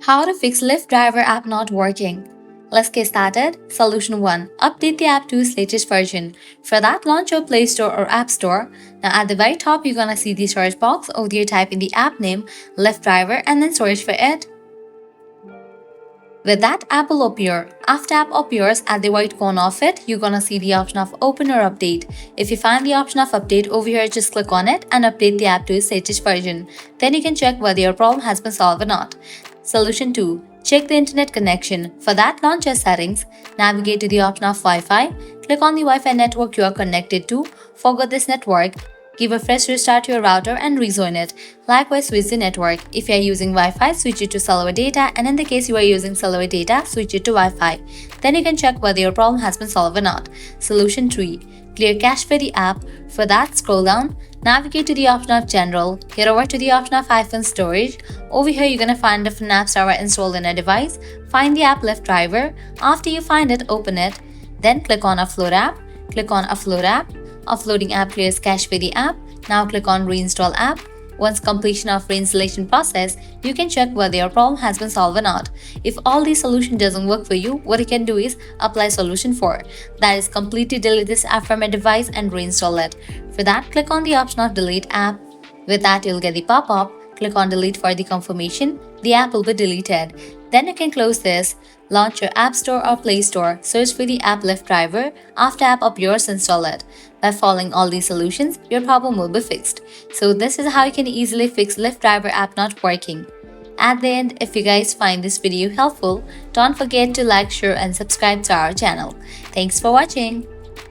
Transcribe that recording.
How to fix Lyft Driver app not working. Let's get started. Solution 1. Update the app to its latest version. For that, launch your Play Store or App Store. Now at the very top, you're gonna see the search box. Over there, type in the app name, Lyft Driver, and then search for it. With that, app will appear. After app appears, at the right corner of it, you're gonna see the option of open or update. If you find the option of update over here, just click on it and update the app to its latest version. Then you can check whether your problem has been solved or not. Solution 2. Check the internet connection. For that, launch your settings, navigate to the option of Wi-Fi, click on the Wi-Fi network you are connected to, forget this network, give a fresh restart to your router and rejoin it. Likewise, switch the network. If you are using Wi-Fi, switch it to cellular data, and in the case you are using cellular data, switch it to Wi-Fi. Then you can check whether your problem has been solved or not. Solution 3. Clear cache for the app. For that, scroll down, navigate to the option of General, head over to the option of iPhone Storage. Over here, you're gonna find different apps that are installed in a device. Find the app Lyft Driver. After you find it, open it. Then click on Upload app. Click on Upload app. Uploading app clears cache for the app. Now click on Reinstall app. Once completion of reinstallation process, you can check whether your problem has been solved or not. If all these solution doesn't work for you, what you can do is apply solution 4. That is, completely delete this app from your device and reinstall it. For that, click on the option of delete app. With that, you'll get the pop-up. Click on delete for the confirmation. The app will be deleted. Then you can close this. Launch your App Store or Play Store. Search for the app Lyft Driver. After app appears, install it. By following all these solutions, your problem will be fixed. So this is how you can easily fix Lyft Driver app not working. At the end, if you guys find this video helpful, don't forget to like, share and subscribe to our channel. Thanks for watching.